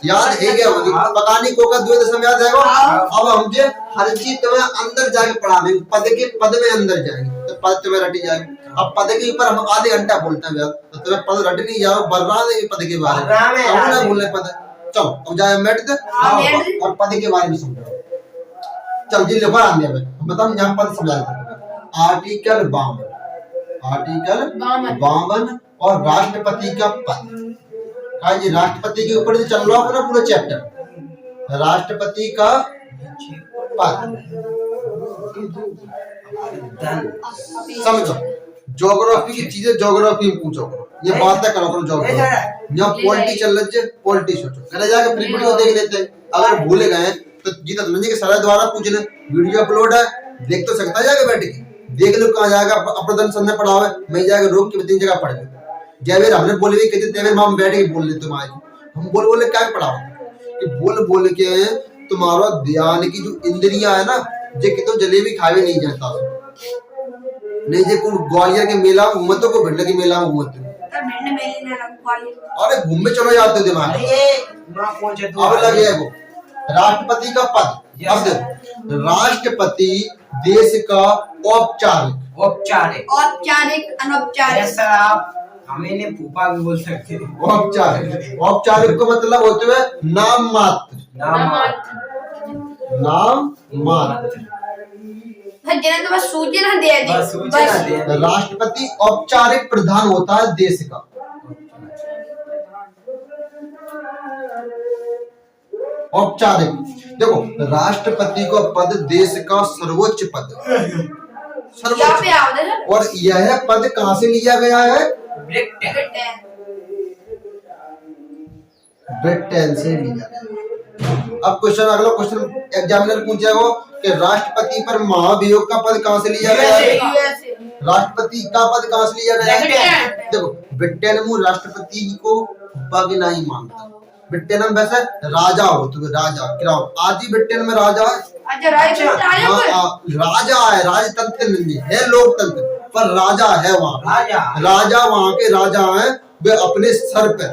याद है क्या होगी पकानी कोका दुयो दशम याद है। अब हम जो हर चीज तुम्हें अंदर जाके पढ़ाने पद में अंदर जाएंगे तो पद तुम्हें रटी जाएगी। अब पद के ऊपर हम आधे घंटा बोलते हैं तो तुम्हें पद रट नहीं जाओ, बर्रा देंगे पद के बारे में, हम ना बोलने पद। चलो अब जाए बैठ दे और पद के बारे में समझो। चल जी लिखो आंदे में बताओ यहाँ पद समझा देते। आर्टिकल 52, आर्टिकल 52 और राष्ट्रपति का पद का, ये राष्ट्रपति के ऊपर चल रहा है पूरा चैप्टर, राष्ट्रपति का पद समझो। ज्योग्राफी की चीजें ज्योग्राफी में पूछो करो, ये बातें करो करो ज्योग्राफी। यहाँ पॉलिटी चल रही है पॉलिटी सोचो, पहले जाकर फ्री वीडियो देख लेते हैं, अगर भूले गए तो जीता समझे कि सारा द्वारा पूछ ले, वीडियो अपलोड है देख तो सकता है, जाके बैठ के देख लो कहाँ जाएगा अप्रदन संध्या पढ़ा हुआ है, मैं जाकर रोक के 3 जगह पढ़ लो। जयवीर हमने बोले भी कहते तेरे माम बैठ के बोल लेते आज हम बोल क्या पढ़ा कि बोल के तुम्हारा ध्यान की जो इंद्रियां है ना जे कि तो जलेबी खावे नहीं जाता नहीं, जे को ग्वालियर के मेला में घूमते को भिंड के मेला में घूमते अरे घूमने चलो जाते दिमाग अब लगे वो राष्ट्रपति का पद। अब देखो राष्ट्रपति देश का औपचारिक औपचारिक औपचारिक अनौपचारिक, सर आप हमें फूफा भी बोल सकते हैं। औपचारिक, औपचारिक को मतलब होते हुए नाम मात्र, नाम मात्र तो बस सूचना दे दी बस। राष्ट्रपति औपचारिक प्रधान होता है देश का, औपचारिक। देखो राष्ट्रपति का पद देश का सर्वोच्च पद, सर्वोच्च। और यह पद कहां से लिया गया है? ब्रिटेन से लिया गया। अब क्वेश्चन अगला क्वेश्चन एग्जामिनर पूछेगा कि राष्ट्रपति पर महाभियोग का पद कहां से लिया गया है? यूएसए राष्ट्रपति का पद कहां से लिया गया है? ब्रिटेन। देखो ब्रिटेन में राष्ट्रपति को बाकी नहीं मानता। ब्रिटेन में वैसे राजा हो तो राजा क्राउन, आज ही ब्रिटेन में राजा है। अच्छा राजा राजा है, राजतंत्र नहीं है, लोकतंत्र, पर राजा है वहाँ। राजा वहाँ के राजा हैं, वे अपने सर पे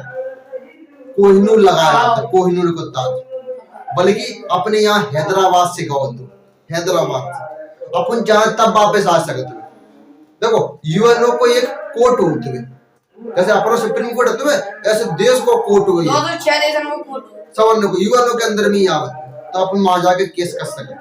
कोहिनूर लगाया जाता है, कोहिनूर को ताज। बल्कि अपने यहाँ हैदराबाद से गाओ तो हैदराबाद से अपन चाहे तब वापस आ सकते हो। देखो यूएनओ को एक कोर्ट होते हुए, जैसे अपना सुप्रीम कोर्ट होते हुए ऐसे देश को कोर्ट हुई है 2006 देशन में कोर्ट सवर्ण को यूएनओ के अंदर में ही आवत, तो अपन वहां जाके केस कर सकते हैं।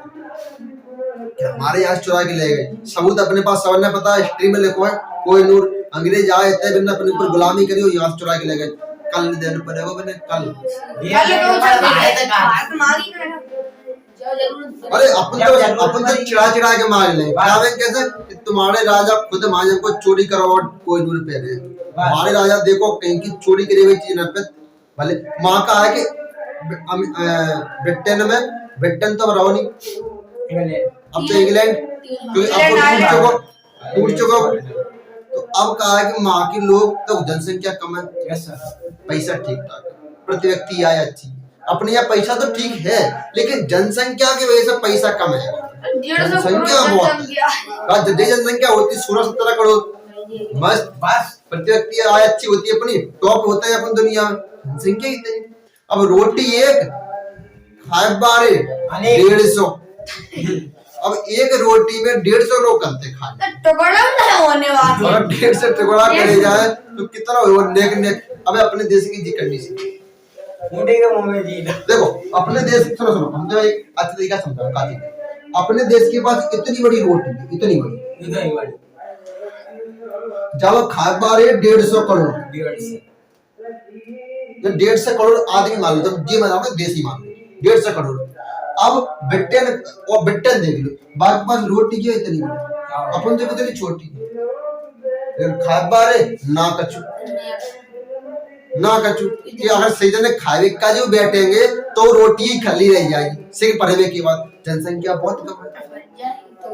हमारे यहाँ चुरा के ले गए सबूत अपने पास, सवर्ण पता है, हिस्ट्री में लिखो है, कोहिनूर अंग्रेज आए थे, बिना अपने ऊपर गुलामी करी हो, यहाँ से चुरा के ले गए। कल देने पड़ेगा मैंने कल। अरे अपन तो चिड़ा के मार ले, कैसे कि तुम्हारे राजा खुद मांझे को चोरी करो और कोहिनूर पे रहे। हमारे राजा देखो कहीं की चोरी करी हुई चीज पे भले माँ का है कि ब्रिटेन में, ब्रिटेन तो रहो नहीं, अब तो इंग्लैंड, क्योंकि अब टूट चुका। तो अब कहा है कि माँ के लोग तो जनसंख्या कम है, पैसा ठीक ठाक है, प्रति व्यक्ति आय अच्छी, अपने यहाँ पैसा तो ठीक है, लेकिन जनसंख्या की वजह से पैसा कम है। जनसंख्या बहुत है, जनसंख्या होती 16-17 करोड़, मस्त प्रति व्यक्ति आय अच्छी होती है, अपनी टॉप होता है अपन दुनिया में, जनसंख्या इतनी। अब रोटी एक खाए 150, अब एक रोटी में 150 लोग करते खाए, टुकड़ा होने वाला, अगर 150 टुकड़ा करे जाए तो कितना हो नेक नेक। अब अपने देश की जी कंडीशन देखो, अपने देश सुनो हम तो एक अच्छी तरीका समझाऊं काफी। अपने देश के पास इतनी बड़ी रोटी, इतनी बड़ी, जब खाए 150 करोड़, 150 करोड़ आदमी मान लो, जब जी मान देसी मान लो 150 करोड़। अब ब्रिटेन और ब्रिटेन देख लो, बाकी पास रोटी क्यों इतनी बड़ी, अपन जो कितनी छोटी, खाए बारे ना कचू कि अगर सही जने खाए का जो बैठेंगे तो रोटी ही खाली रह जाएगी। सिर्फ पढ़ने के बाद जनसंख्या बहुत कम है,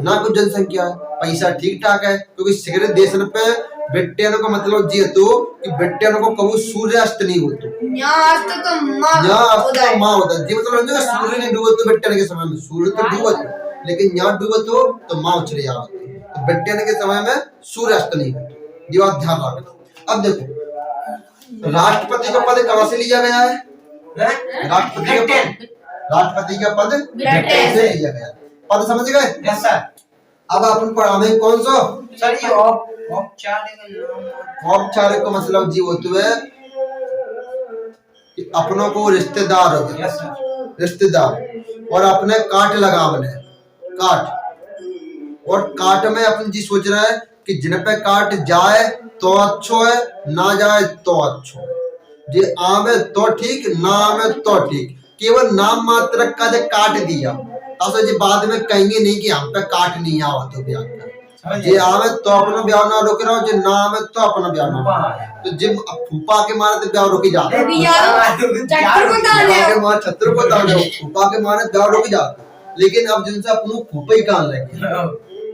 ना कुछ जनसंख्या है, पैसा ठीक ठाक है, क्योंकि सिगरेट देश पे ब्रिटेन को मतलब जी तो कि ब्रिटेन को कभी सूर्यास्त नहीं होता, यहाँ तो माँ होता जी, मतलब सूर्य नहीं डूबे तो ब्रिटेन के समय में सूर्य तो डूबत, लेकिन यहाँ डूबत हो तो माँ उछले जाओ, तो ब्रिटेन के समय में सूर्यास्त नहीं होता, ये बात ध्यान रखना। अब देखो राष्ट्रपति का पद कहां से लिया गया है? राष्ट्रपति का पद ब्रिटेन से लिया गया, पद समझ गए? Yes sir. अब अपन पढ़ाने कौन सा सर ये औपचारिक का मतलब जी होते हुए कि अपनों को रिश्तेदार हो गए, रिश्तेदार, और अपने काट लगा बने काट, और काट में अपन जी सोच रहा है कि जिन पे काट जाए तो अच्छो है, ना जाए तो अच्छो है, जे आवे तो ठीक, ना आवे तो ठीक, केवल नाम मात्र का जो काट दिया, तब जी बाद में कहेंगे नहीं कि हम पे काट नहीं आवा तो ब्याह कर, जे आवे तो अपना ब्याह ना रोक रहा हो, जे ना आवे तो अपना ब्याह ना, तो जिम फूफा के मारे तो ब्याह रोकी जाता, छत्र को ताने फूफा के मारे ब्याह रोकी जाता, लेकिन अब जिनसे अपनों फूफा ही कान लगे।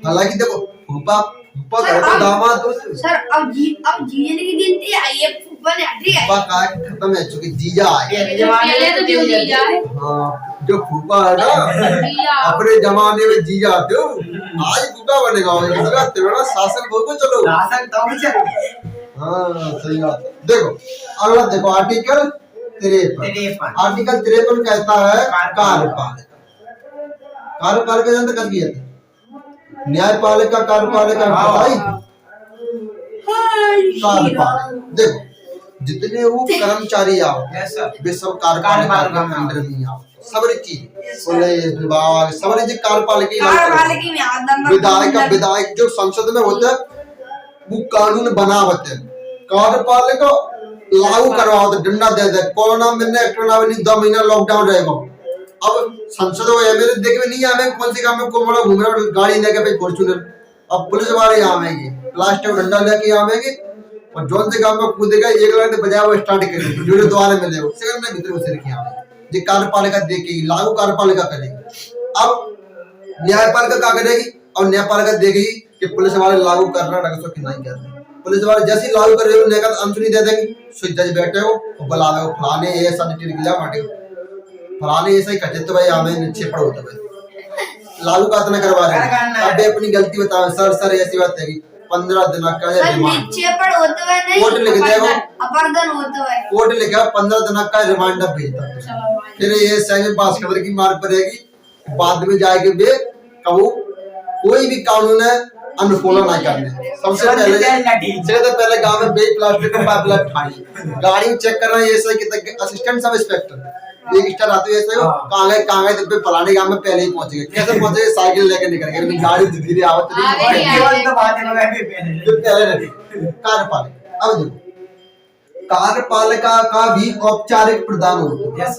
हालांकि देखो फूफा घर को दामाद सर, अब जीजन की गिनती आई है, फूफा ने हटी है, फूफा का खत्म है, चूंकि जीजा आए, पहले तो जीजा है, हाँ जो फूफा है ना अपने जमाने में जीजा थे, आज फूफा बनेगा, इसका तेरा शासन बोल को चलो, शासन तो भी चल, हाँ सही बात है। देखो अगला देखो आर्टिकल 53, आर्टिकल 53 कहता है कार्यपालिका, कार्यपालिका जानते कब किया था? न्यायपालिका कार्यपालिका बताई, कार्यपालिका देखो जितने वो कर्मचारी आओ वे सब कार्यपालिका के अंडर में आओ, सबरी चीज पुलिस विभाग सबरी जी कार्यपालिका, विधायक जो संसद में होता है वो कानून बनावत है, कार्यपालिका लागू करवाओ, डंडा दे दे, कोरोना में 2 महीना लॉकडाउन रहेगा। अब संसद मेरे देखे नहीं आवे, कौन सी काम में को बड़ा घूम रहा गाड़ी लेके पे फॉर्च्यूनर, अब पुलिस वाले आवेंगे प्लास्टिक डंडा लेके आवेंगे, और जोन से काम में कूदेगा एक लाख बजाय वो स्टार्ट करेंगे, जो द्वारा में ले सेकंड में भीतर घुस के आवेंगे, ये कार्यपालिका देखेगी, लागू कार्यपालिका करेगी। अब न्यायपालिका क्या करेगी? और न्यायपालिका देखेगी कि पुलिस वाले लागू कर रहे हैं कि नहीं कर रहे। पुलिस वाले जैसे ही लागू कर रहे हो न्याय अंशुनी दे देंगे, स्विच जज बैठे हो बुलावे हो फलाने ये सब गिला माटे फलाने ऐसा ही करते तो भाई हमें नीचे पड़ो तो भाई लागू का तो करवा रहे हैं। अब अपनी गलती बताओ सर ऐसी बात है कि 15 दिन का सर नीचे पर होते हुए नहीं, कोर्ट लिख देगा, अपरदन होते हुए कोर्ट लिखा 15 दिन का रिमांड भेजता। फिर ये सही भास्कर की मार्ग पर रहेगी, बाद में जाएगी बे कबू कोई भी कानून है अनफॉलो नहीं करने। सबसे पहले गांव में बे प्लास्टिक का पाइपलाइन ठाई गाड़ी चेक कर रहे हैं ऐसे कि असिस्टेंट सब इंस्पेक्टर एक स्टार आते ऐसे हो कहाँ गए तो फलाने गांव में पहले ही पहुंच गए। कैसे पहुंचे? साइकिल लेकर निकल गए, गाड़ी धीरे आवत रही। कार्यपालिका अब देखो कार्यपालिका का भी औपचारिक प्रदान होता है।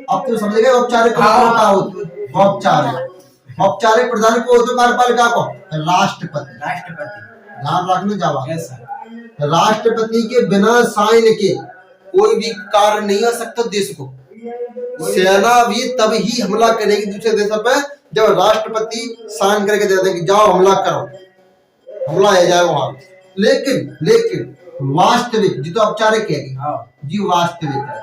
अब तुम समझ गए औपचारिक क्या होता है? औपचारिक प्रधान को होते कार्यपालिका को राष्ट्रपति। ध्यान रखना जवाब राष्ट्रपति के बिना साइन के कोई भी कार्य नहीं आ सकता देश को। सेना भी तब ही हमला करेगी दूसरे देशों पे जब राष्ट्रपति साइन करके दे देंगे जाओ हमला करो, हमला आ जाए वहां। लेकिन वास्तविक जी तो औपचारिक है जी वास्तविक है।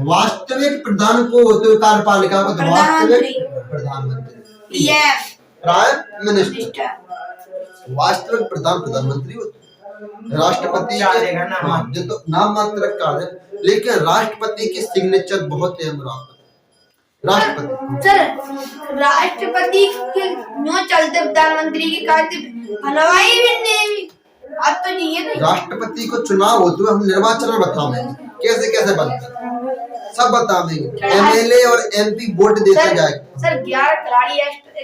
वास्तविक प्रधान को होते हुए कार्यपालिका को वास्तविक प्रधानमंत्री प्राइम मिनिस्टर। वास्तविक प्रधानमंत्री होते राष्ट्रपति के तो नाम मात्र कार्य, लेकिन राष्ट्रपति की सिग्नेचर बहुत अहम राष्ट्रपति राष्ट्रपति के नो चलते प्रधानमंत्री की कार्य हलवाई भी नहीं अब तो नहीं है। राष्ट्रपति को चुनाव होते हुए हम निर्वाचन बताएंगे कैसे बनता सब बता देंगे। एमएलए और एमपी वोट देते जाएगा। सर 11 खिलाड़ी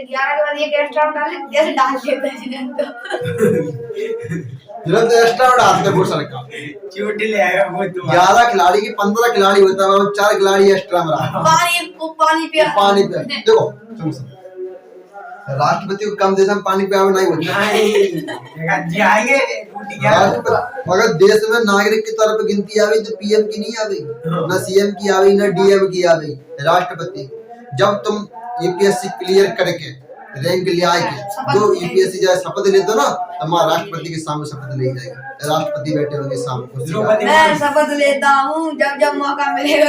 11 के बाद एक एक्स्ट्रा डाल जैसे डाल देते तुरंत एक्स्ट्रा डालते वो सरकार चोटी ले आएगा वो तो 11 खिलाड़ी की 15 खिलाड़ी होता है, 4 खिलाड़ी एक्स्ट्रा में पानी पे देखो राष्ट्रपति को कम देश में पानी पियावे नहीं होता जाएंगे। अगर देश में नागरिक की तरफ गिनती आवे तो पीएम की नहीं आवे, न सीएम की आवे न डीएम की आवे। राष्ट्रपति जब तुम यूपीएससी क्लियर करके रैंक ले आएगी जो यूपीएससी जाए शपथ लेते ना तो राष्ट्रपति के सामने शपथ ले जाएगी। राष्ट्रपति बैठे होंगे सामने मैं शपथ लेता हूँ जब मौका मिलेगा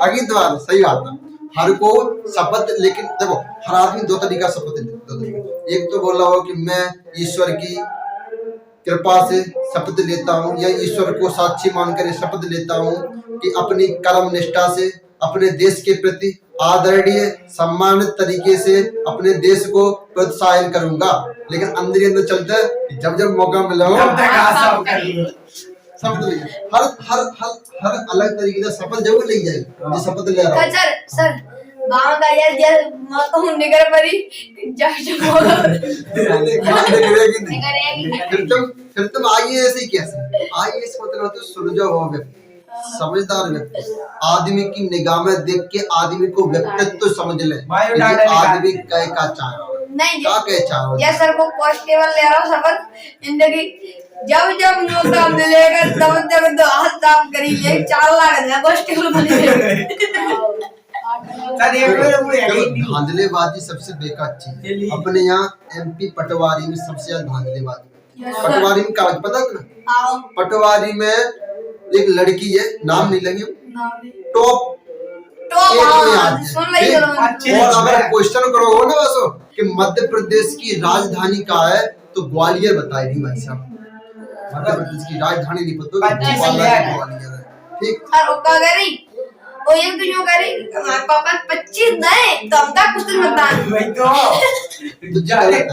आगे द्वार सही बात है। हर को शपथ, लेकिन देखो हर आदमी दो तरीका शपथ लेता है। एक तो बोला हो कि मैं ईश्वर की कृपा से शपथ लेता हूँ या ईश्वर को साक्षी मानकर शपथ लेता हूँ कि अपनी कर्म निष्ठा से अपने देश के प्रति आदरणीय सम्मानित तरीके से अपने देश को प्रोत्साहन करूंगा। लेकिन अंदर चलते जब मौका मिला शपथ हर अलग तरीके से शपथ जरूर ले जाएगी जो शपथ ले रहा है। सर बाम का यार तो निकर परी फिर तुम आईएएस ही कैसे? आईएएस मतलब होता है सुलझा हुआ व्यक्ति, समझदार व्यक्ति, आदमी की निगाह में देख के आदमी को व्यक्तित्व समझ ले आदमी कह का चाह नहीं क्या कह चाह ये सर को कांस्टेबल ले रहा शपथ जिंदगी जब मौका मिलेगा तब तो हाथ साफ करिए 4 लाख है कांस्टेबल बने। धांधलेबाजी सबसे बेकार चीज अपने यहाँ एमपी पटवारी में सबसे ज्यादा धांधलेबाजी। पटवारी में कागज पता है ना? पटवारी में एक लड़की है नाम नहीं लेंगे टॉप और अगर क्वेश्चन करोगे ना बस कि मध्य प्रदेश की राजधानी कहाँ है तो ग्वालियर बताएगी भाई साहब। मध्य प्रदेश की राजधानी नहीं पता ग्वालियर है। ठीक वो ये तो यूं करे हमारे पापा 25 दे तो हमका कुछ बता वही तो डायरेक्ट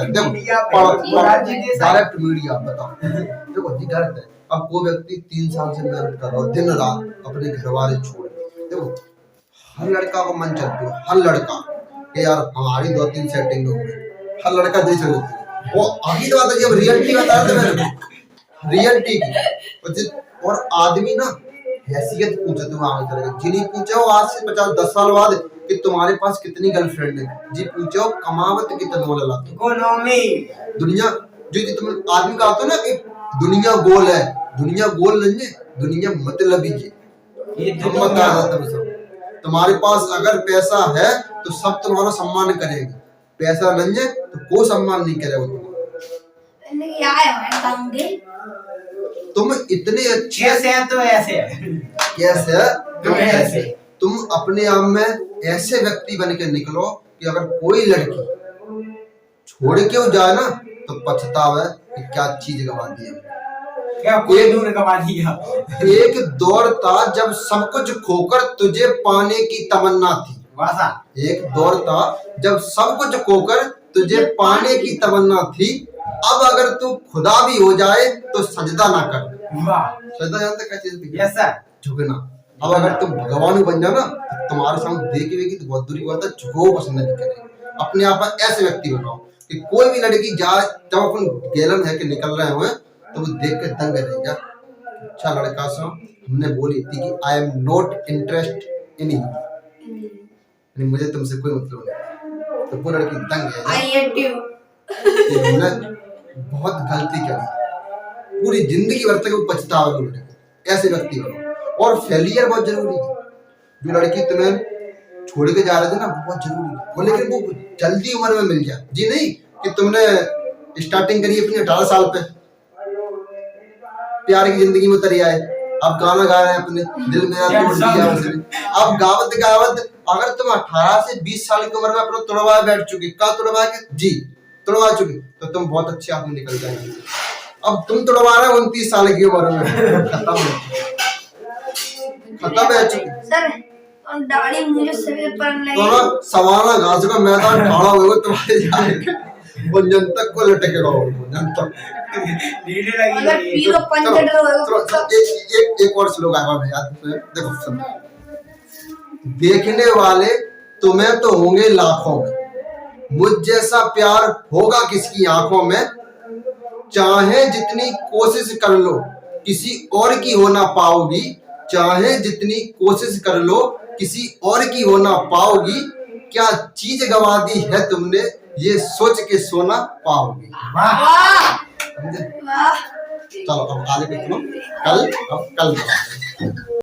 मीडिया बताओ देखो जी गलत है। अब वो व्यक्ति 3 साल से मेहनत कर रहा है दिन रात अपने घर वाले छोड़। देखो हर लड़का को मन चलती है, हर लड़का कि यार हमारी 2-3 सेटिंग हो गई, हर लड़का दे चलती वो आगे तो बात है। जब रियलिटी बता रहे थे मैंने रियलिटी की और आदमी ना हैसियत पूछे तुम आगे करेगा जी नहीं पूछो आज से 50-10 साल बाद कि तुम्हारे पास कितनी गर्लफ्रेंड है जी पूछो कमावत कितना बोला दुनिया जो तुम आदमी का होता ना कि दुनिया गोल है, दुनिया गोल नहीं है, दुनिया मतलबी है। तुम्हारे पास अगर पैसा है तो सब तुम्हारा सम्मान करेंगे, पैसा नहीं है तो कोई सम्मान नहीं करेगा तुम्हारा। जिंदगी आए हैं ताऊंगे। तुम इतने अच्छे कैसे है तो ऐसे है, कैसे है तुम ऐसे। तुम अपने आप में ऐसे व्यक्ति बन के निकलो कि अगर कोई लड़की छोड़ के वो जाए ना तो पछतावे कि क्या चीज गवा दी है। क्या कोई दूर गवा दिया। एक दौर था जब सब कुछ खोकर तुझे पाने की तमन्ना थी। वासा एक दौर था जब सब कुछ खोकर तुझे पाने की तमन्ना थी। अब अगर तू खुदा भी हो जाए तो सजदा ना कर। वाह, सजदा जानते क्या चीज थी? Yes sir. झुकना। अब अगर तुम भगवान बन जाओ ना तो तुम्हारे सामने देखेगी तो बहुत दूरी की बात है, झुको पसंद नहीं करेगी। अपने आप में ऐसे व्यक्ति बनाओ कि कोई भी लड़की जाए, जब अपन गैलन है कि निकल रहे हुए तो वो देख कर दंग रहेगा। अच्छा लड़का सो हमने बोली थी कि I am not interest in you, मुझे तुमसे कोई मतलब नहीं, तो वो लड़की दंग है। I hate you. हमने बहुत गलती करी, पूरी जिंदगी भर तक वो पछतावा लड़के। ऐसे व्यक्ति बनो। और फेलियर बहुत जरूरी है। जो लड़की तुम्हें छोड़ के जा रहे थे ना वो बहुत जरूरी है वो, लेकिन वो जल्दी उम्र में मिल जाए। जी नहीं कि तुमने स्टार्टिंग करी अपनी 18 साल पे, प्यार की जिंदगी में उतर आए, अब गाना गा रहे हैं अपने दिल में तोड़ दिया उसने। अब गावत गावत अगर तुम 18 से 20 साल की उम्र में अपना तुड़वा बैठ चुकी, क्या तुड़वा के जी तुड़वा चुकी, तो तुम बहुत अच्छे आदमी निकल जाएंगे। अब तुम तुड़वा रहे हो 29 साल की उम्र में, खत्म है चुकी। सर और दाढ़ी मुझे सिर पर नहीं। तो ना सवाना घास का मैदान ठाड़ा होगा तुम्हारे जाके, वो जनतक को लटके रहो जनतक। नीले लगी अगर लगी। पीरो पंचर होगा एक और श्लोक आया भाई याद है, देखो सुनो। देखने वाले तुम्हें तो होंगे लाखों में, मुझ जैसा प्यार होगा किसकी आंखों में। चाहे जितनी कोशिश कर लो किसी और की हो ना पाओगी, चाहे जितनी कोशिश कर लो किसी और की हो ना पाओगी। क्या चीज गवा दी है तुमने ये सोच के सोना पाओगी। वाह वाह समझे? वाह। चलो अब आगे देखो, कल अब कल